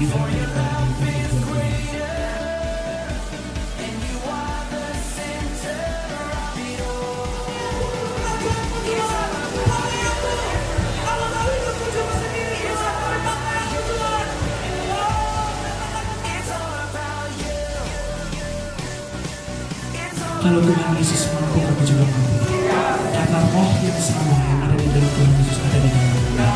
You have made everything great. Kalau Tuhan Yesus mampu, kamu juga mampu. Karena roh yang sama yang ada di dalam Tuhan Yesus ada di dalam kita.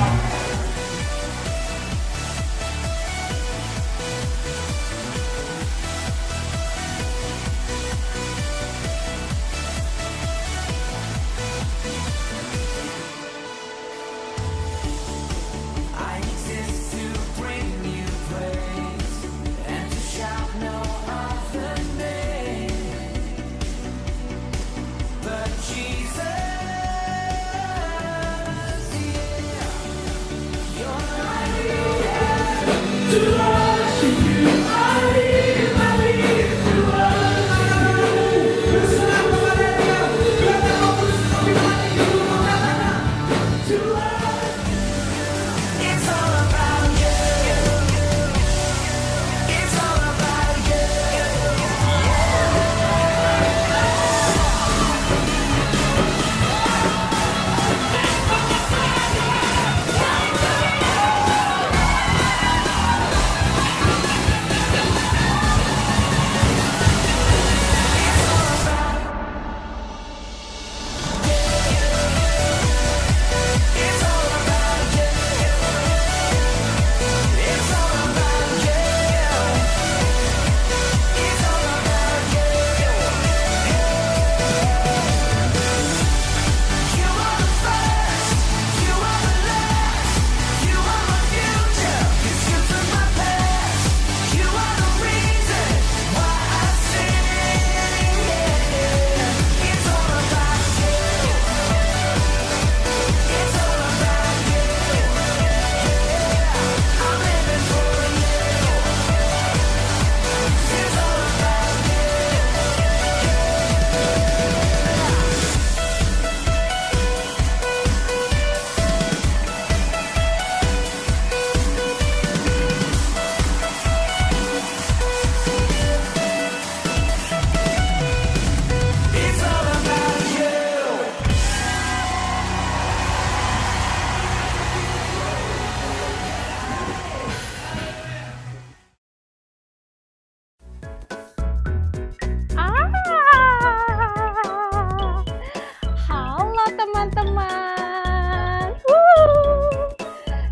Teman-teman,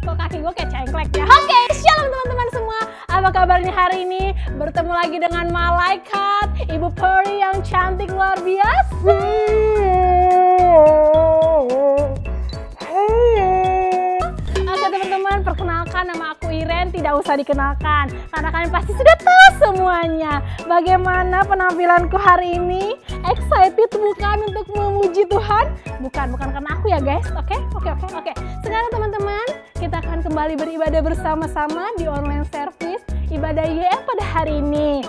kok kaki gue kayak cengklek ya? Oke, shalom teman-teman semua. Apa kabarnya hari ini? Bertemu lagi dengan malaikat Ibu Peri yang cantik luar biasa. Oke teman-teman, perkenalkan nama aku Iren. Tidak usah dikenalkan karena kalian pasti sudah tahu semuanya. Bagaimana penampilanku hari ini? Excited bukan untuk memuji Tuhan? Bukan karena aku ya guys. Oke. Sekarang teman-teman, kita akan kembali beribadah bersama-sama di online service ibadah YF pada hari ini.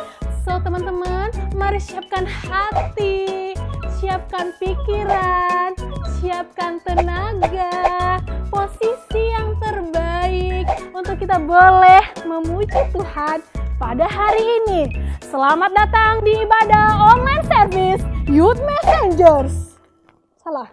So teman-teman, mari siapkan hati, siapkan pikiran, siapkan tenaga, posisi yang terbaik untuk kita boleh memuji Tuhan pada hari ini. Selamat datang di ibadah online service Youth Messengers. Salah.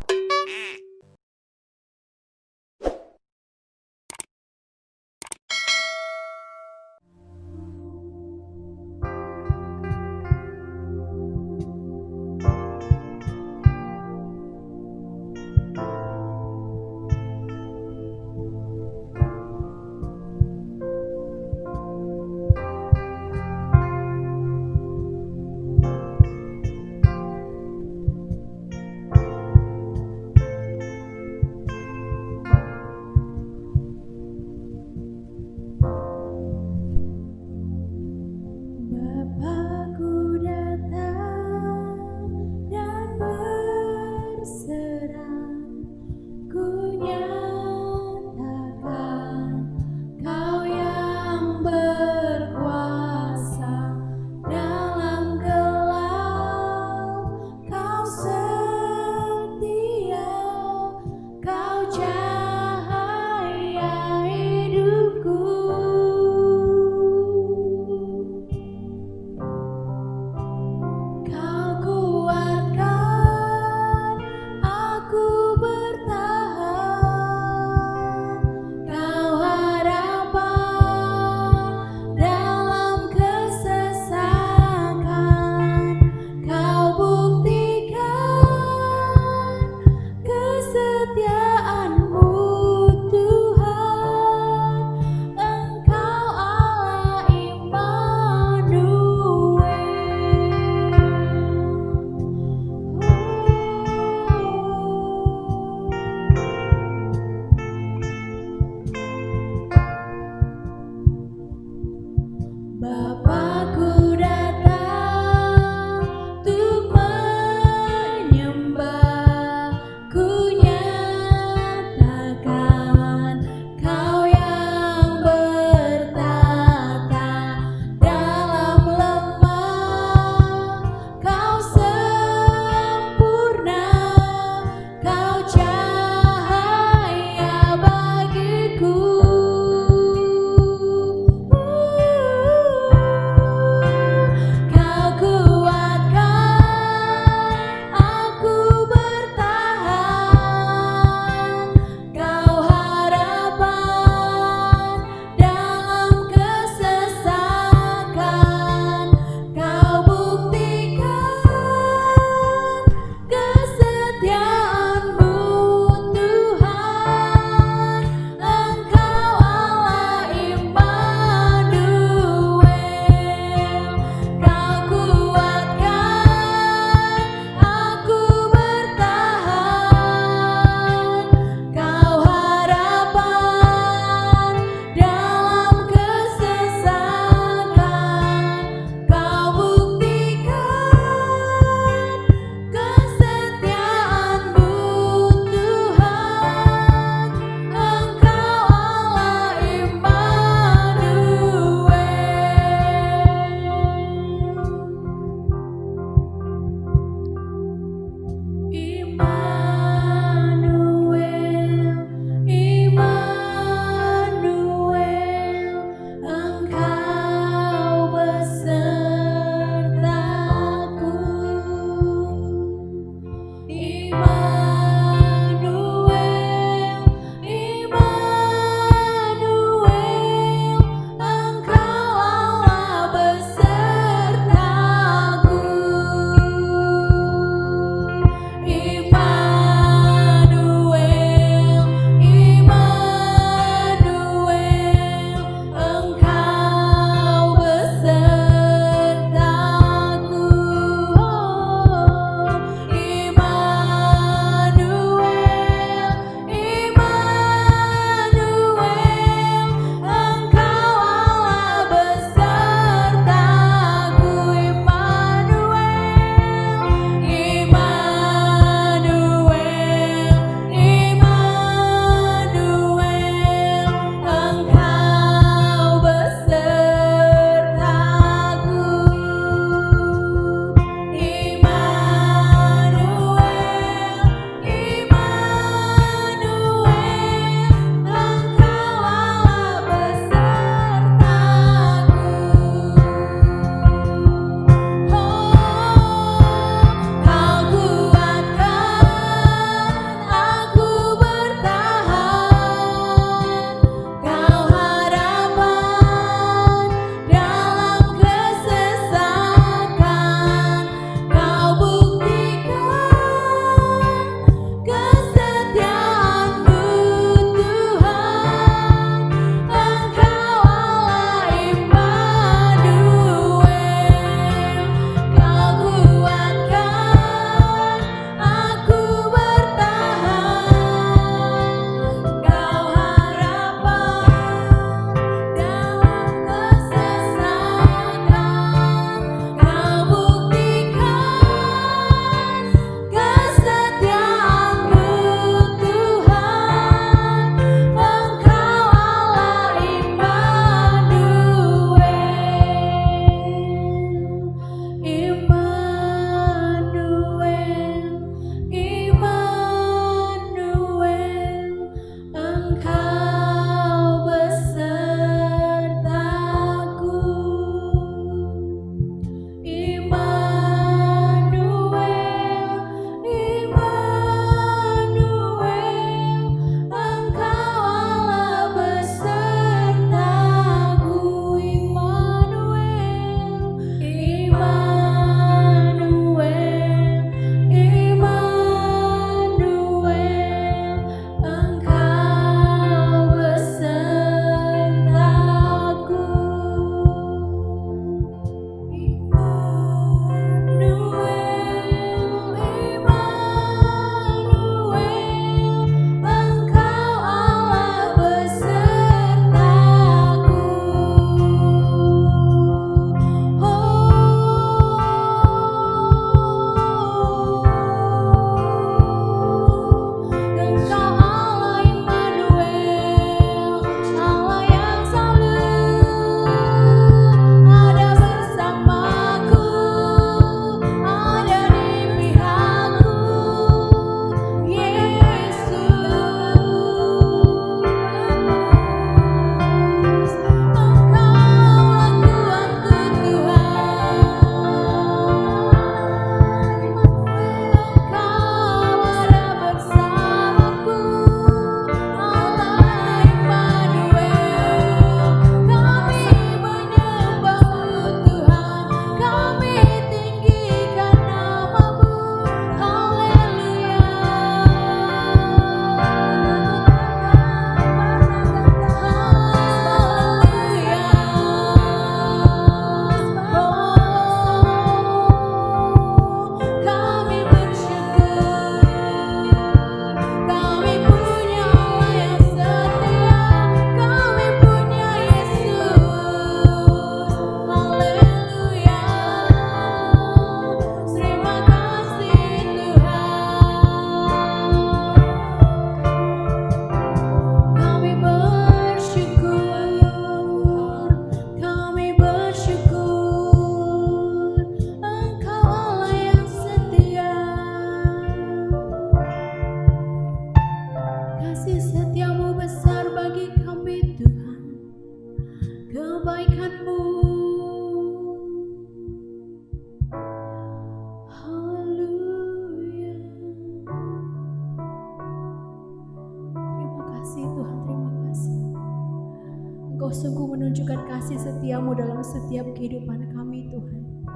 Engkau sungguh menunjukkan kasih setiamu dalam setiap kehidupan kami Tuhan.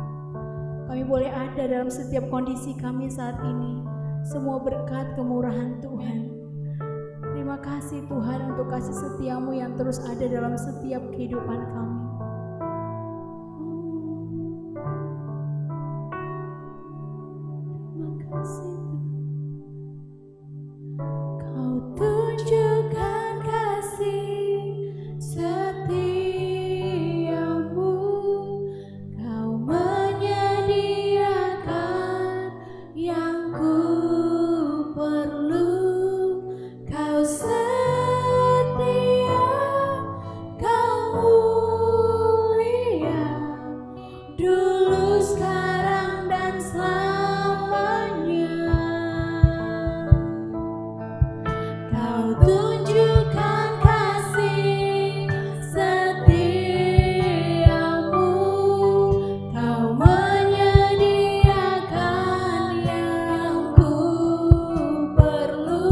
Kami boleh ada dalam setiap kondisi kami saat ini, semua berkat kemurahan Tuhan. Terima kasih Tuhan untuk kasih setiamu yang terus ada dalam setiap kehidupan kami. Terima kasih Tuhan. Kau tunjukkan kasih setiamu, Kau menyediakan yang ku perlu. Kau setia, Kau mulia, dulu, sekarang, dan selamanya. Kau tunjukkan kasih setiamu, Kau menyediakan yang ku perlu.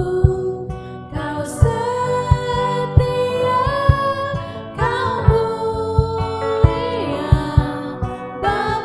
Kau setia, Kau mulia, Bapa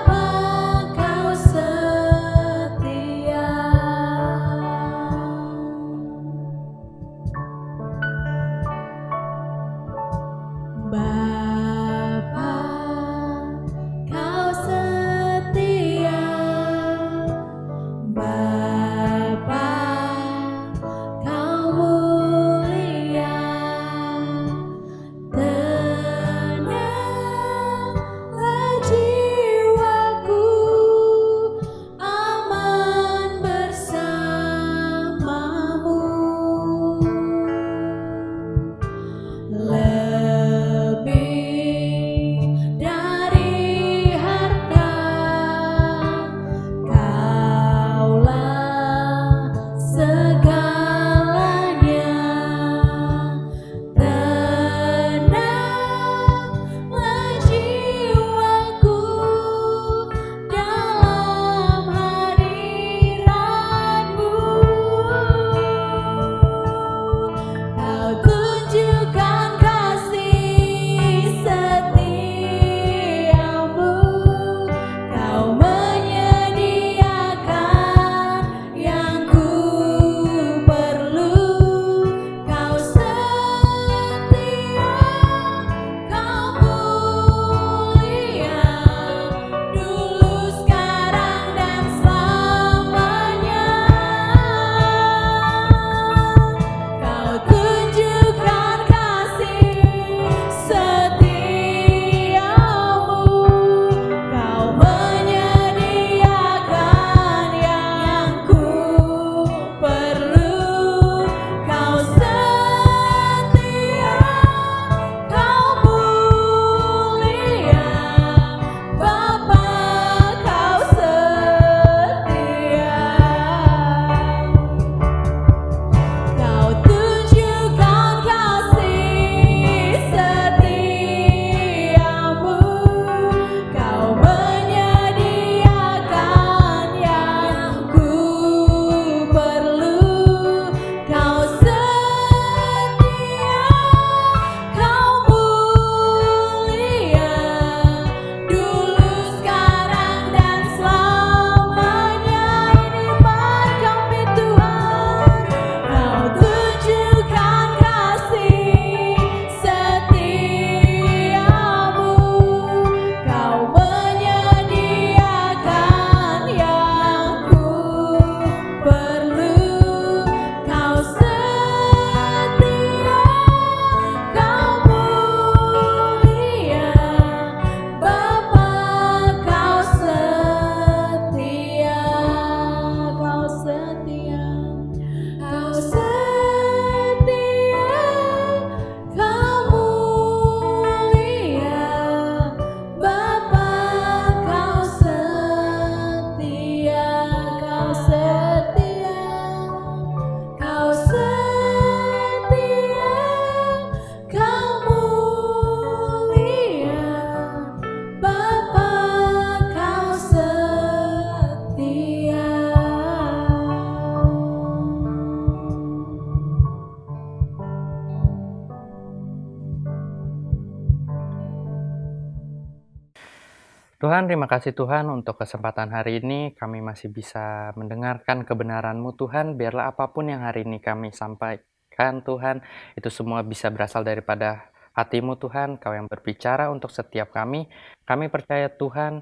Tuhan, terima kasih Tuhan untuk kesempatan hari ini. Kami masih bisa mendengarkan kebenaran-Mu Tuhan. Biarlah apapun yang hari ini kami sampaikan Tuhan, itu semua bisa berasal daripada hati-Mu Tuhan. Kau yang berbicara untuk setiap kami. Kami percaya Tuhan,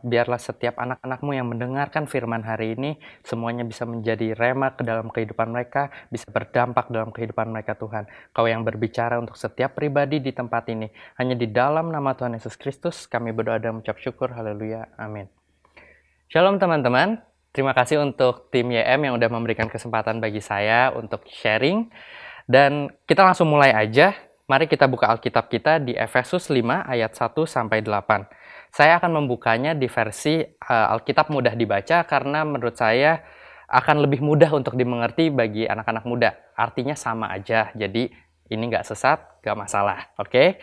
biarlah setiap anak-anak-Mu yang mendengarkan firman hari ini, semuanya bisa menjadi rema ke dalam kehidupan mereka, bisa berdampak dalam kehidupan mereka Tuhan. Kau yang berbicara untuk setiap pribadi di tempat ini. Hanya di dalam nama Tuhan Yesus Kristus, kami berdoa dan mengucap syukur. Haleluya. Amin. Shalom teman-teman. Terima kasih untuk tim YM yang udah memberikan kesempatan bagi saya untuk sharing. Dan kita langsung mulai aja. Mari kita buka Alkitab kita di Efesus 5 ayat 1 sampai 8. Saya akan membukanya di versi Alkitab mudah dibaca karena menurut saya akan lebih mudah untuk dimengerti bagi anak-anak muda. Artinya sama aja, jadi ini nggak sesat, nggak masalah. Oke?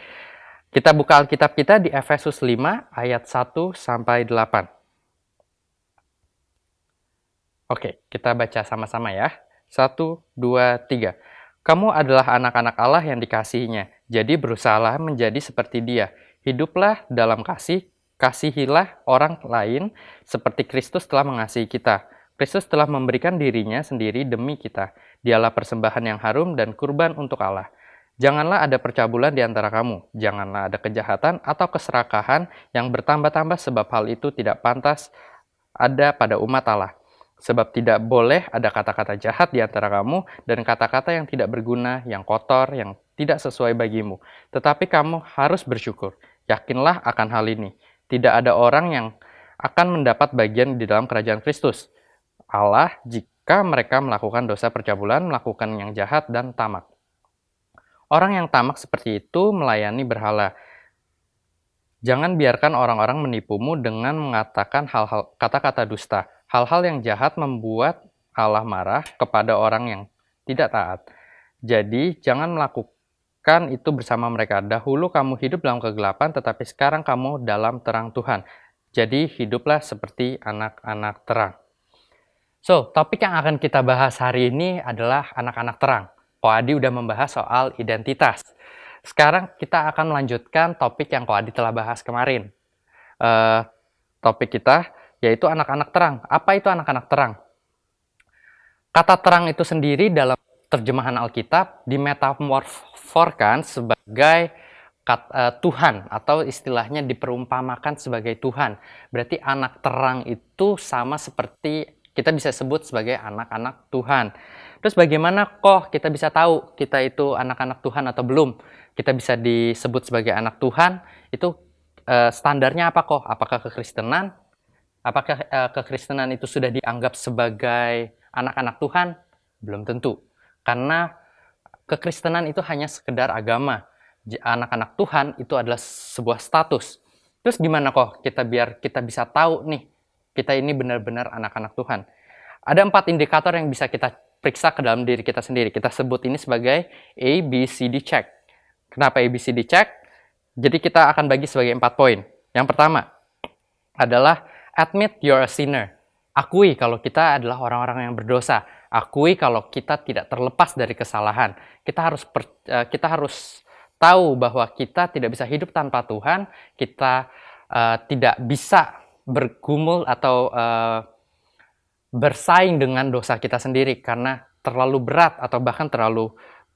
Kita buka Alkitab kita di Efesus 5 ayat 1 sampai 8. Oke, kita baca sama-sama ya. 1, 2, 3. Kamu adalah anak-anak Allah yang dikasihinya, jadi berusahalah menjadi seperti Dia. Hiduplah dalam kasih, kasihilah orang lain seperti Kristus telah mengasihi kita. Kristus telah memberikan dirinya sendiri demi kita. Dialah persembahan yang harum dan kurban untuk Allah. Janganlah ada percabulan di antara kamu. Janganlah ada kejahatan atau keserakahan yang bertambah-tambah sebab hal itu tidak pantas ada pada umat Allah. Sebab tidak boleh ada kata-kata jahat di antara kamu dan kata-kata yang tidak berguna, yang kotor, yang tidak sesuai bagimu. Tetapi kamu harus bersyukur. Yakinlah akan hal ini. Tidak ada orang yang akan mendapat bagian di dalam kerajaan Kristus Allah jika mereka melakukan dosa percabulan, melakukan yang jahat dan tamak. Orang yang tamak seperti itu melayani berhala. Jangan biarkan orang-orang menipumu dengan mengatakan hal-hal kata-kata dusta. Hal-hal yang jahat membuat Allah marah kepada orang yang tidak taat. Jadi, jangan melakukan itu bersama mereka. Dahulu kamu hidup dalam kegelapan, tetapi sekarang kamu dalam terang Tuhan. Jadi, hiduplah seperti anak-anak terang. So, topik yang akan kita bahas hari ini adalah anak-anak terang. Ko Adi udah membahas soal identitas. Sekarang kita akan melanjutkan topik yang Ko Adi telah bahas kemarin. Topik kita yaitu anak-anak terang. Apa itu anak-anak terang? Kata terang itu sendiri dalam terjemahan Alkitab dimetamorforkan sebagai Tuhan, atau istilahnya diperumpamakan sebagai Tuhan. Berarti anak terang itu sama seperti kita bisa sebut sebagai anak-anak Tuhan. Terus bagaimana kok kita bisa tahu kita itu anak-anak Tuhan atau belum? Kita bisa disebut sebagai anak Tuhan, itu standarnya apa kok? Apakah kekristenan? Apakah kekristenan itu sudah dianggap sebagai anak-anak Tuhan? Belum tentu. Karena kekristenan itu hanya sekedar agama. Anak-anak Tuhan itu adalah sebuah status. Terus gimana kok biar kita bisa tahu nih, kita ini benar-benar anak-anak Tuhan? Ada 4 indikator yang bisa kita periksa ke dalam diri kita sendiri. Kita sebut ini sebagai ABCD check. Kenapa ABCD check? Jadi kita akan bagi sebagai 4 poin. Yang pertama adalah admit you're a sinner. Akui kalau kita adalah orang-orang yang berdosa. Akui kalau kita tidak terlepas dari kesalahan. Kita harus tahu bahwa kita tidak bisa hidup tanpa Tuhan. Kita tidak bisa bergumul atau bersaing dengan dosa kita sendiri karena terlalu berat atau bahkan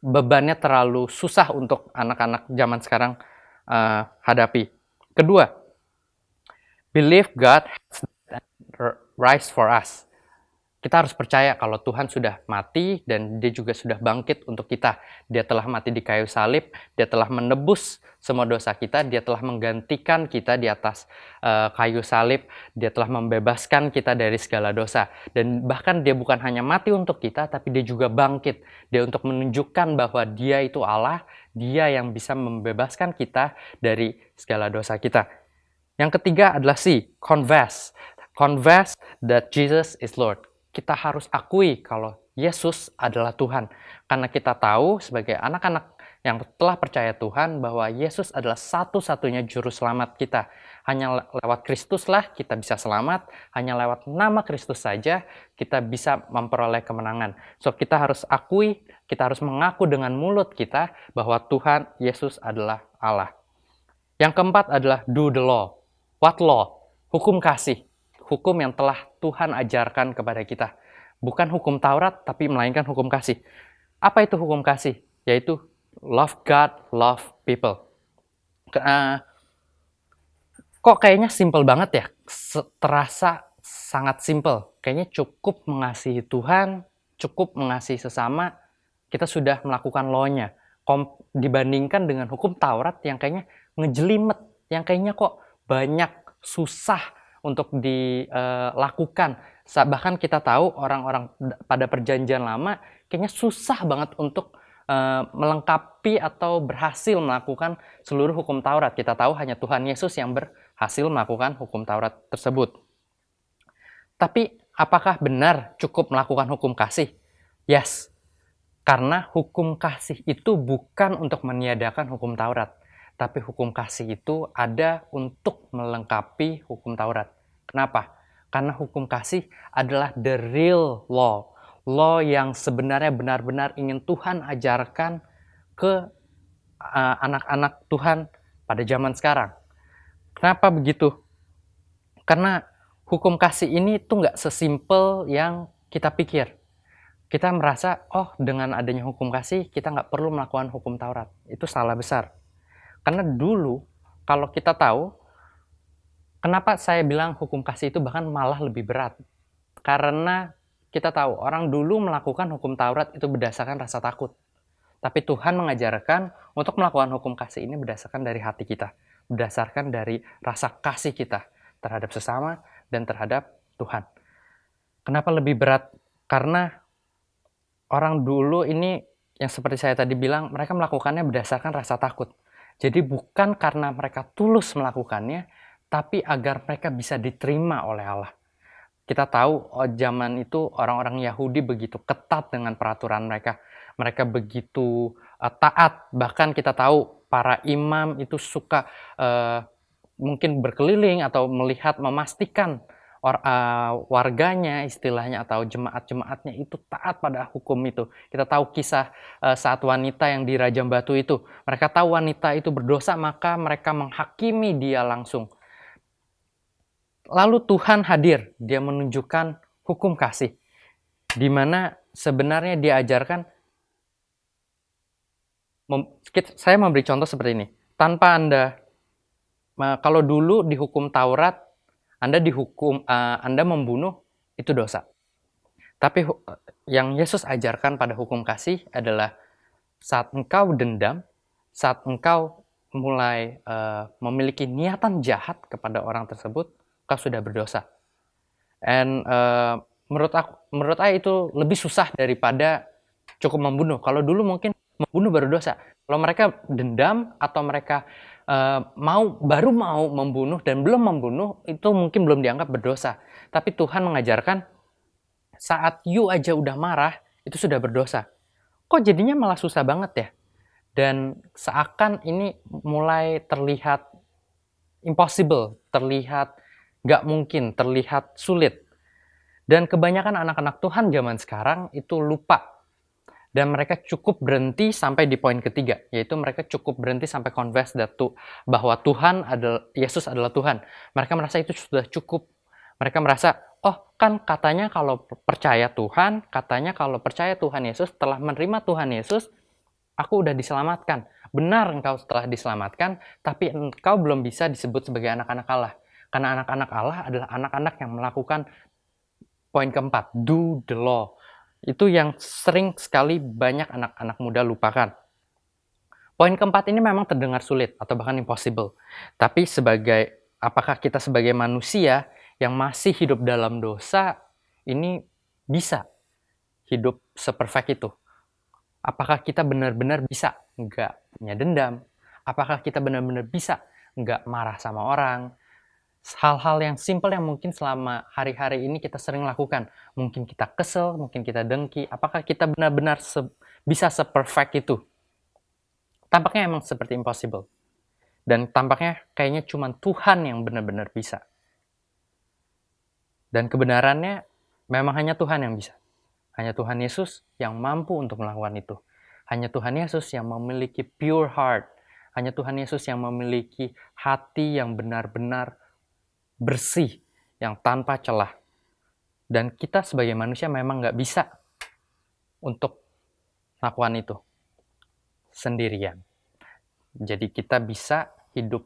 bebannya terlalu susah untuk anak-anak zaman sekarang hadapi. Kedua, believe God has rise for us. Kita harus percaya kalau Tuhan sudah mati dan Dia juga sudah bangkit untuk kita. Dia telah mati di kayu salib, Dia telah menebus semua dosa kita, Dia telah menggantikan kita di atas kayu salib, Dia telah membebaskan kita dari segala dosa. Dan bahkan Dia bukan hanya mati untuk kita, tapi Dia juga bangkit. Dia untuk menunjukkan bahwa Dia itu Allah, Dia yang bisa membebaskan kita dari segala dosa kita. Yang ketiga adalah confess. Confess that Jesus is Lord. Kita harus akui kalau Yesus adalah Tuhan. Karena kita tahu sebagai anak-anak yang telah percaya Tuhan bahwa Yesus adalah satu-satunya juru selamat kita. Hanya lewat Kristuslah kita bisa selamat. Hanya lewat nama Kristus saja kita bisa memperoleh kemenangan. So kita harus akui, kita harus mengaku dengan mulut kita bahwa Tuhan Yesus adalah Allah. Yang keempat adalah do the law. What law? Hukum kasih. Hukum yang telah Tuhan ajarkan kepada kita. Bukan hukum Taurat, tapi melainkan hukum kasih. Apa itu hukum kasih? Yaitu love God, love people. Kok kayaknya simple banget ya? Terasa sangat simple. Kayaknya cukup mengasihi Tuhan, cukup mengasihi sesama, kita sudah melakukan law-nya. Dibandingkan dengan hukum Taurat yang kayaknya ngejelimet, yang kayaknya kok banyak susah untuk dilakukan. Bahkan kita tahu orang-orang pada perjanjian lama kayaknya susah banget untuk melengkapi atau berhasil melakukan seluruh hukum Taurat. Kita tahu hanya Tuhan Yesus yang berhasil melakukan hukum Taurat tersebut. Tapi apakah benar cukup melakukan hukum kasih? Yes, karena hukum kasih itu bukan untuk meniadakan hukum Taurat, tapi hukum kasih itu ada untuk melengkapi hukum Taurat. Kenapa? Karena hukum kasih adalah the real law. Law yang sebenarnya benar-benar ingin Tuhan ajarkan ke anak-anak Tuhan pada zaman sekarang. Kenapa begitu? Karena hukum kasih ini tuh nggak sesimpel yang kita pikir. Kita merasa, oh dengan adanya hukum kasih, kita nggak perlu melakukan hukum Taurat. Itu salah besar. Karena dulu, kalau kita tahu, kenapa saya bilang hukum kasih itu bahkan malah lebih berat? Karena kita tahu, orang dulu melakukan hukum Taurat itu berdasarkan rasa takut. Tapi Tuhan mengajarkan untuk melakukan hukum kasih ini berdasarkan dari hati kita. Berdasarkan dari rasa kasih kita terhadap sesama dan terhadap Tuhan. Kenapa lebih berat? Karena orang dulu ini, yang seperti saya tadi bilang, mereka melakukannya berdasarkan rasa takut. Jadi bukan karena mereka tulus melakukannya, tapi agar mereka bisa diterima oleh Allah. Kita tahu zaman itu orang-orang Yahudi begitu ketat dengan peraturan mereka. Mereka begitu taat. Bahkan kita tahu para imam itu suka mungkin berkeliling atau melihat, memastikan warganya istilahnya atau jemaat-jemaatnya itu taat pada hukum itu. Kita tahu kisah saat wanita yang dirajam batu itu. Mereka tahu wanita itu berdosa, maka mereka menghakimi dia langsung. Lalu Tuhan hadir, dia menunjukkan hukum kasih, di mana sebenarnya dia ajarkan, saya memberi contoh seperti ini, tanpa Anda, kalau dulu di hukum Taurat, Anda dihukum, Anda membunuh, itu dosa. Tapi yang Yesus ajarkan pada hukum kasih adalah saat engkau dendam, saat engkau mulai memiliki niatan jahat kepada orang tersebut, kau sudah berdosa. And menurut saya itu lebih susah daripada cukup membunuh. Kalau dulu mungkin membunuh baru dosa. Kalau mereka dendam atau mereka baru mau membunuh dan belum membunuh, itu mungkin belum dianggap berdosa. Tapi Tuhan mengajarkan saat you aja udah marah, itu sudah berdosa. Kok jadinya malah susah banget ya? Dan seakan ini mulai terlihat impossible, terlihat nggak mungkin, terlihat sulit. Dan kebanyakan anak-anak Tuhan zaman sekarang itu lupa. Dan mereka cukup berhenti sampai di poin ketiga, yaitu mereka cukup berhenti sampai confess bahwa Yesus adalah Tuhan. Mereka merasa itu sudah cukup. Mereka merasa, oh kan katanya kalau percaya Tuhan Yesus, telah menerima Tuhan Yesus, aku udah diselamatkan. Benar engkau telah diselamatkan, tapi engkau belum bisa disebut sebagai anak-anak Allah. Karena anak-anak Allah adalah anak-anak yang melakukan poin keempat, do the law. Itu yang sering sekali banyak anak-anak muda lupakan. Poin keempat ini memang terdengar sulit atau bahkan impossible. Tapi apakah kita sebagai manusia yang masih hidup dalam dosa, ini bisa hidup seperfect itu? Apakah kita benar-benar bisa nggak punya dendam? Apakah kita benar-benar bisa nggak marah sama orang? Hal-hal yang simpel yang mungkin selama hari-hari ini kita sering lakukan. Mungkin kita kesel, mungkin kita dengki. Apakah kita benar-benar bisa seperfect itu? Tampaknya emang seperti impossible. Dan tampaknya kayaknya cuma Tuhan yang benar-benar bisa. Dan kebenarannya memang hanya Tuhan yang bisa. Hanya Tuhan Yesus yang mampu untuk melakukan itu. Hanya Tuhan Yesus yang memiliki pure heart. Hanya Tuhan Yesus yang memiliki hati yang benar-benar bersih, yang tanpa celah. Dan kita sebagai manusia memang nggak bisa untuk melakukan itu sendirian. Jadi kita bisa hidup,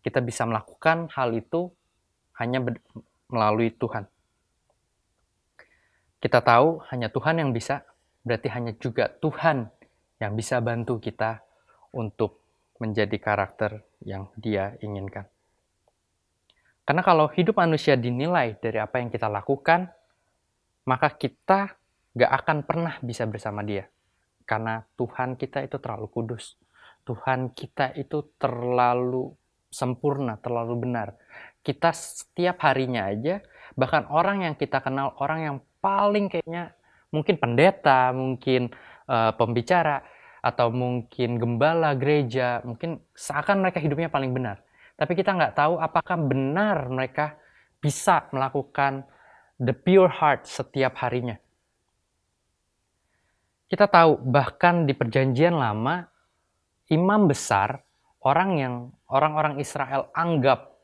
kita bisa melakukan hal itu hanya melalui Tuhan. Kita tahu hanya Tuhan yang bisa, berarti hanya juga Tuhan yang bisa bantu kita untuk menjadi karakter yang Dia inginkan. Karena kalau hidup manusia dinilai dari apa yang kita lakukan, maka kita gak akan pernah bisa bersama Dia. Karena Tuhan kita itu terlalu kudus. Tuhan kita itu terlalu sempurna, terlalu benar. Kita setiap harinya aja, bahkan orang yang kita kenal, orang yang paling kayaknya mungkin pendeta, mungkin pembicara, atau mungkin gembala gereja, mungkin seakan mereka hidupnya paling benar. Tapi kita nggak tahu apakah benar mereka bisa melakukan the pure heart setiap harinya. Kita tahu bahkan di perjanjian lama, imam besar, orang-orang Israel anggap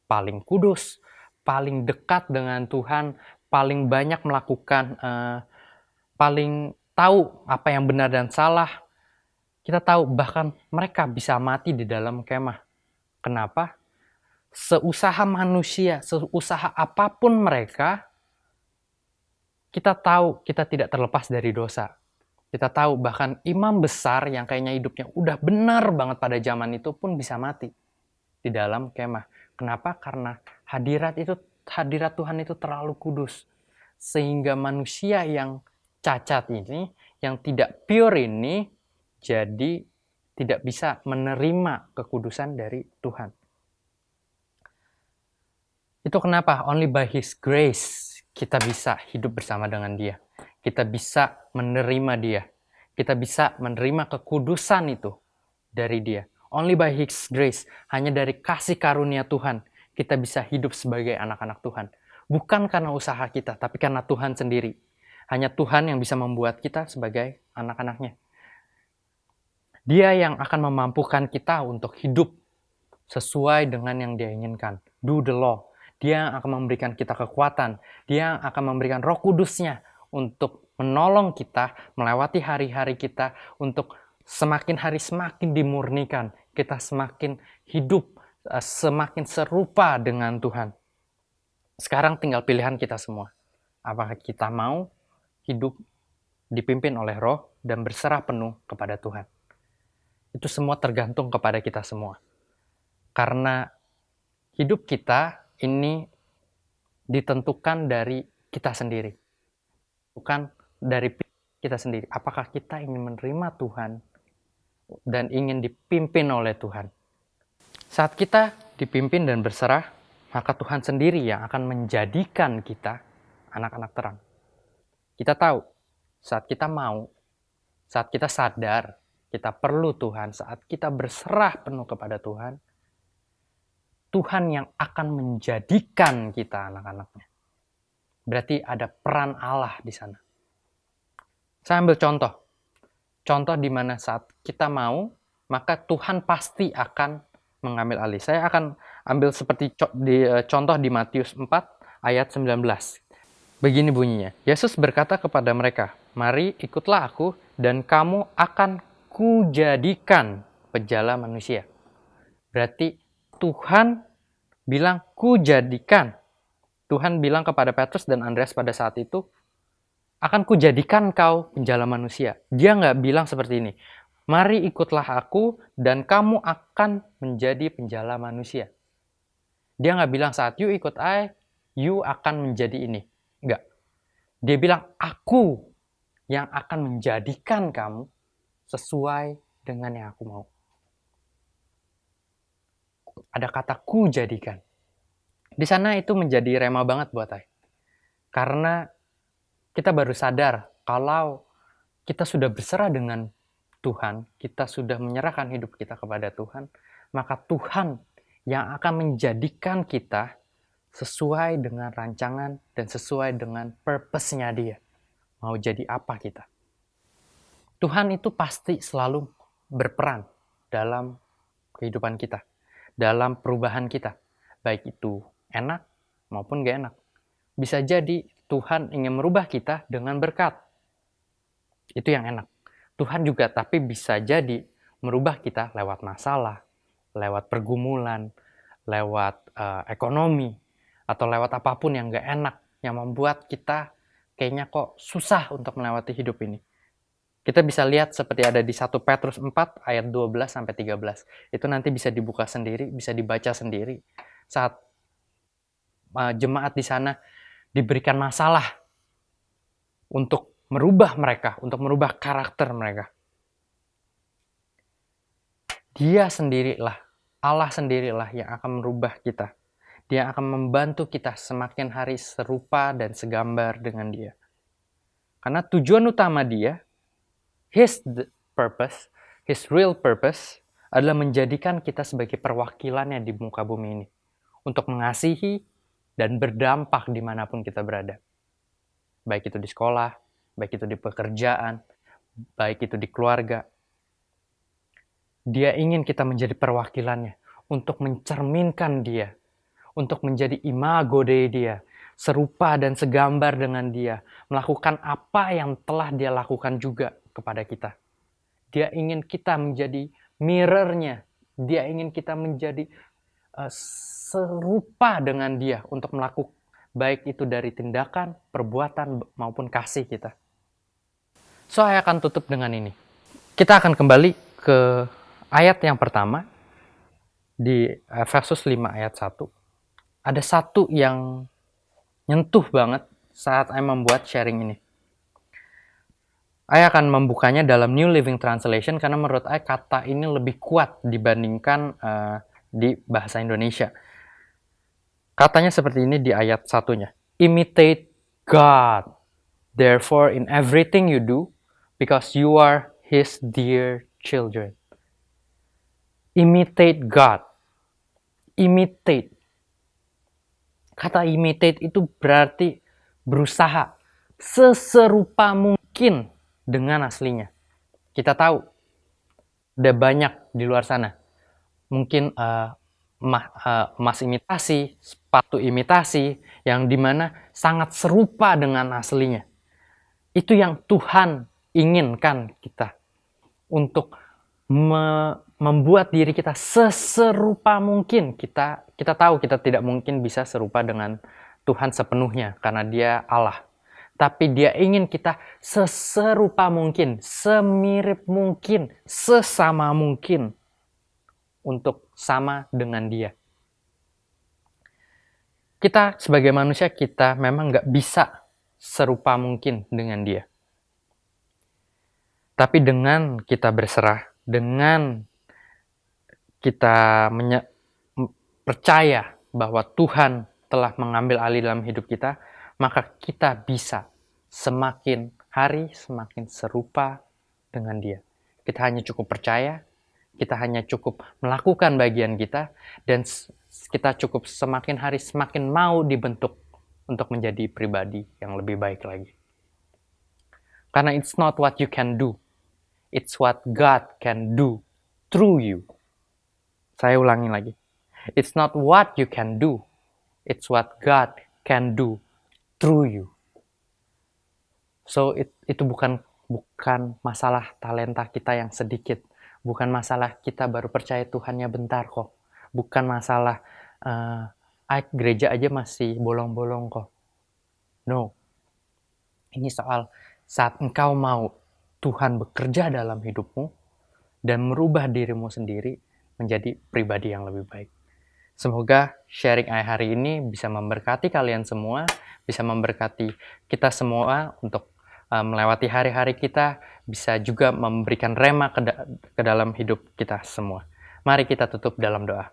paling kudus, paling dekat dengan Tuhan, paling banyak melakukan, paling tahu apa yang benar dan salah. Kita tahu bahkan mereka bisa mati di dalam kemah. Kenapa? Seusaha manusia, seusaha apapun mereka, kita tahu kita tidak terlepas dari dosa. Kita tahu bahkan imam besar yang kayaknya hidupnya udah benar banget pada zaman itu pun bisa mati di dalam kemah. Kenapa? Karena hadirat Tuhan itu terlalu kudus. Sehingga manusia yang cacat ini, yang tidak pure ini, jadi tidak bisa menerima kekudusan dari Tuhan. Itu kenapa only by His grace kita bisa hidup bersama dengan Dia. Kita bisa menerima Dia. Kita bisa menerima kekudusan itu dari Dia. Only by His grace, hanya dari kasih karunia Tuhan, kita bisa hidup sebagai anak-anak Tuhan. Bukan karena usaha kita, tapi karena Tuhan sendiri. Hanya Tuhan yang bisa membuat kita sebagai anak-anaknya. Dia yang akan memampukan kita untuk hidup sesuai dengan yang Dia inginkan. Do the law. Dia yang akan memberikan kita kekuatan. Dia yang akan memberikan Roh Kudus-Nya untuk menolong kita melewati hari-hari kita, untuk semakin hari semakin dimurnikan. Kita semakin hidup, semakin serupa dengan Tuhan. Sekarang tinggal pilihan kita semua. Apakah kita mau hidup dipimpin oleh Roh dan berserah penuh kepada Tuhan? Itu semua tergantung kepada kita semua. Karena hidup kita ini ditentukan dari kita sendiri. Bukan dari kita sendiri. Apakah kita ingin menerima Tuhan dan ingin dipimpin oleh Tuhan? Saat kita dipimpin dan berserah, maka Tuhan sendiri yang akan menjadikan kita anak-anak terang. Kita tahu, saat kita mau, saat kita sadar, kita perlu Tuhan, saat kita berserah penuh kepada Tuhan, Tuhan yang akan menjadikan kita anak-anaknya. Berarti ada peran Allah di sana. Saya ambil contoh. Contoh di mana saat kita mau, maka Tuhan pasti akan mengambil alih. Saya akan ambil seperti contoh di Matius 4 ayat 19. Begini bunyinya. Yesus berkata kepada mereka, "Mari ikutlah aku dan kamu akan kujadikan pejala manusia." Berarti Tuhan bilang kujadikan. Tuhan bilang kepada Petrus dan Andreas pada saat itu, akan kujadikan kau penjala manusia. Dia nggak bilang seperti ini, "Mari ikutlah aku dan kamu akan menjadi penjala manusia." Dia nggak bilang saat you ikut I, you akan menjadi ini. Nggak. Dia bilang, aku yang akan menjadikan kamu sesuai dengan yang aku mau. Ada kata ku jadikan. Di sana itu menjadi rema banget buat saya. Karena kita baru sadar kalau kita sudah berserah dengan Tuhan, kita sudah menyerahkan hidup kita kepada Tuhan, maka Tuhan yang akan menjadikan kita sesuai dengan rancangan dan sesuai dengan purpose-nya Dia. Mau jadi apa kita? Tuhan itu pasti selalu berperan dalam kehidupan kita, dalam perubahan kita, baik itu enak maupun gak enak. Bisa jadi Tuhan ingin merubah kita dengan berkat. Itu yang enak. Tuhan juga tapi bisa jadi merubah kita lewat masalah, lewat pergumulan, lewat ekonomi, atau lewat apapun yang gak enak, yang membuat kita kayaknya kok susah untuk melewati hidup ini. Kita bisa lihat seperti ada di 1 Petrus 4 ayat 12-13. Itu nanti bisa dibuka sendiri, bisa dibaca sendiri. Saat jemaat di sana diberikan masalah untuk merubah mereka, untuk merubah karakter mereka. Dia sendirilah, Allah sendirilah yang akan merubah kita. Dia akan membantu kita semakin hari serupa dan segambar dengan Dia. Karena tujuan utama Dia, His purpose, His real purpose, adalah menjadikan kita sebagai perwakilannya di muka bumi ini. Untuk mengasihi dan berdampak dimanapun kita berada. Baik itu di sekolah, baik itu di pekerjaan, baik itu di keluarga. Dia ingin kita menjadi perwakilannya, untuk mencerminkan Dia, untuk menjadi imago Dei Dia, serupa dan segambar dengan Dia, melakukan apa yang telah Dia lakukan juga kepada kita. Dia ingin kita menjadi mirror-nya, Dia ingin kita menjadi serupa dengan Dia untuk melakukan baik itu dari tindakan, perbuatan, maupun kasih kita. So, saya akan tutup dengan ini. Kita akan kembali ke ayat yang pertama, di Efesus 5 ayat 1. Ada satu yang nyentuh banget saat saya membuat sharing ini. Saya akan membukanya dalam New Living Translation karena menurut saya kata ini lebih kuat dibandingkan di bahasa Indonesia. Katanya seperti ini di ayat satunya. Imitate God, therefore in everything you do, because you are His dear children. Imitate God. Imitate. Kata imitate itu berarti berusaha seserupa mungkin dengan aslinya. Kita tahu, ada banyak di luar sana. Mungkin emas imitasi, sepatu imitasi, yang dimana sangat serupa dengan aslinya. Itu yang Tuhan inginkan kita. Untuk membuat diri kita seserupa mungkin. Kita tahu kita tidak mungkin bisa serupa dengan Tuhan sepenuhnya, karena Dia Allah. Tapi Dia ingin kita seserupa mungkin, semirip mungkin, sesama mungkin untuk sama dengan Dia. Kita sebagai manusia, kita memang nggak bisa serupa mungkin dengan Dia. Tapi dengan kita berserah, dengan kita percaya bahwa Tuhan telah mengambil alih dalam hidup kita, maka kita bisa semakin hari semakin serupa dengan Dia. Kita hanya cukup percaya, kita hanya cukup melakukan bagian kita, dan kita cukup semakin hari semakin mau dibentuk untuk menjadi pribadi yang lebih baik lagi. Karena it's not what you can do, it's what God can do through you. Saya ulangi lagi. It's not what you can do, it's what God can do through you. So itu bukan masalah talenta kita yang sedikit, bukan masalah kita baru percaya Tuhannya bentar kok, bukan masalah gereja aja masih bolong-bolong kok. No, ini soal saat engkau mau Tuhan bekerja dalam hidupmu dan merubah dirimu sendiri menjadi pribadi yang lebih baik. Semoga sharing hari ini bisa memberkati kalian semua, bisa memberkati kita semua untuk melewati hari-hari kita, bisa juga memberikan rema ke dalam hidup kita semua. Mari kita tutup dalam doa.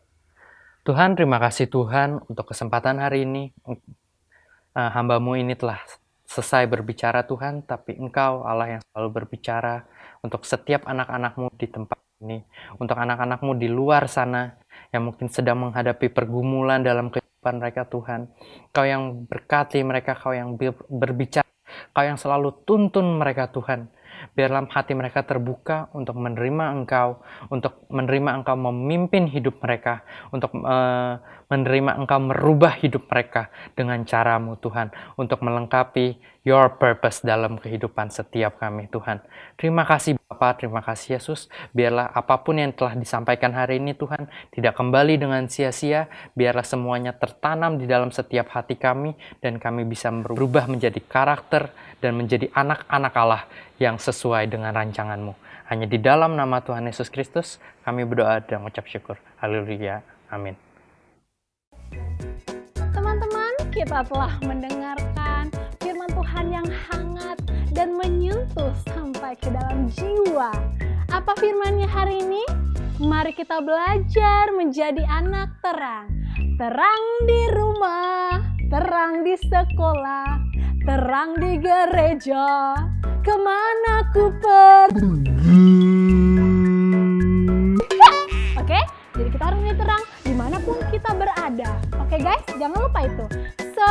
Tuhan, terima kasih Tuhan untuk kesempatan hari ini. Hamba-Mu ini telah selesai berbicara Tuhan, tapi Engkau Allah yang selalu berbicara untuk setiap anak-anak-Mu di tempat ini, untuk anak-anak-Mu di luar sana yang mungkin sedang menghadapi pergumulan dalam kehidupan mereka Tuhan. Kau yang berkati mereka, Kau yang berbicara, Kau yang selalu tuntun mereka Tuhan. Biar dalam hati mereka terbuka untuk menerima Engkau, untuk menerima Engkau memimpin hidup mereka, untuk menerima Engkau merubah hidup mereka dengan cara-Mu Tuhan, untuk melengkapi Your purpose dalam kehidupan setiap kami Tuhan. Terima kasih Bapa, terima kasih Yesus, biarlah apapun yang telah disampaikan hari ini Tuhan, tidak kembali dengan sia-sia, biarlah semuanya tertanam di dalam setiap hati kami, dan kami bisa berubah menjadi karakter dan menjadi anak-anak Allah yang sesuai dengan rancangan-Mu. Hanya di dalam nama Tuhan Yesus Kristus, kami berdoa dan mengucap syukur. Haleluya. Amin. Teman-teman, kita telah mendengarkan firman Tuhan yang hangat dan menyentuh sampai ke dalam jiwa. Apa firman-Nya hari ini? Mari kita belajar menjadi anak terang. Terang di rumah, terang di sekolah, terang di gereja. Kemana ku pergi? Oke, jadi kita harus menjadi terang dimanapun kita berada. Oke guys, jangan lupa itu. So,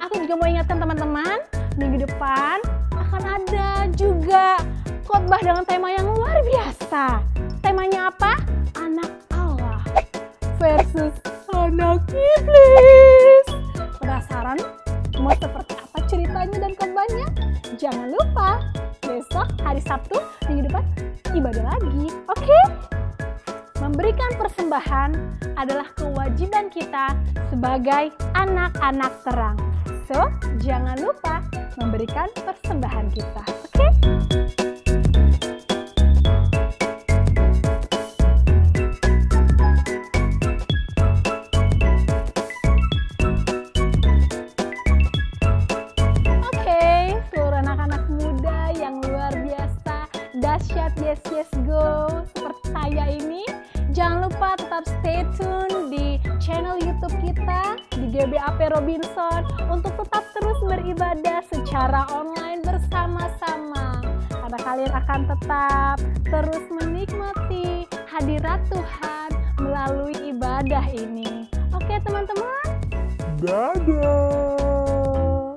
aku juga mau ingatkan teman-teman, minggu depan akan ada juga khotbah dengan tema yang luar biasa. Temanya apa? Anak Allah versus anak iblis. Penasaran mau seperti apa ceritanya dan khotbahnya? Jangan lupa, besok hari Sabtu minggu depan ibadah lagi. Oke? Memberikan persembahan adalah kewajiban kita sebagai anak-anak terang. So, jangan lupa memberikan persembahan kita. Oke? Seluruh anak-anak muda yang luar biasa, dahsyat, yes, yes, go, seperti saya ini. Jangan lupa tetap stay tune di channel YouTube kita di GBAP Robinson untuk tetap terus beribadah secara online bersama-sama. Karena kalian akan tetap terus menikmati hadirat Tuhan melalui ibadah ini. Oke teman-teman? Dadah!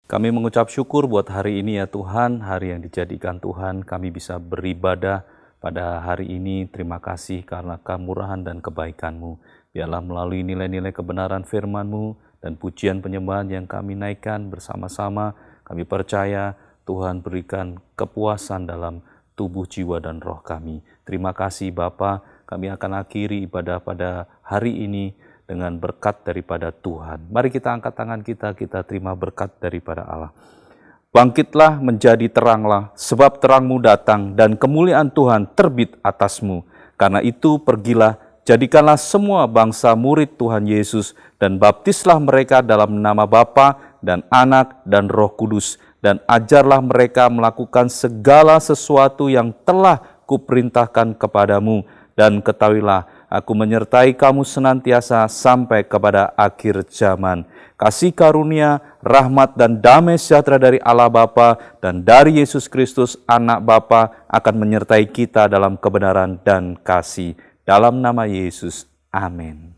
Kami mengucap syukur buat hari ini ya Tuhan, hari yang dijadikan Tuhan kami bisa beribadah pada hari ini. Terima kasih karena kemurahan dan kebaikan-Mu. Biarlah melalui nilai-nilai kebenaran firman-Mu dan pujian penyembahan yang kami naikkan bersama-sama, kami percaya Tuhan berikan kepuasan dalam tubuh, jiwa, dan roh kami. Terima kasih Bapa, kami akan akhiri ibadah pada hari ini dengan berkat daripada Tuhan. Mari kita angkat tangan kita terima berkat daripada Allah. Bangkitlah menjadi teranglah, sebab terang-Mu datang dan kemuliaan Tuhan terbit atasmu. Karena itu pergilah, jadikanlah semua bangsa murid Tuhan Yesus dan baptislah mereka dalam nama Bapa dan Anak dan Roh Kudus, dan ajarlah mereka melakukan segala sesuatu yang telah kuperintahkan kepadamu. Dan ketahuilah, aku menyertai kamu senantiasa sampai kepada akhir zaman. Kasih karunia, rahmat, dan damai sejahtera dari Allah Bapa dan dari Yesus Kristus Anak Bapa akan menyertai kita dalam kebenaran dan kasih. Dalam nama Yesus, amin.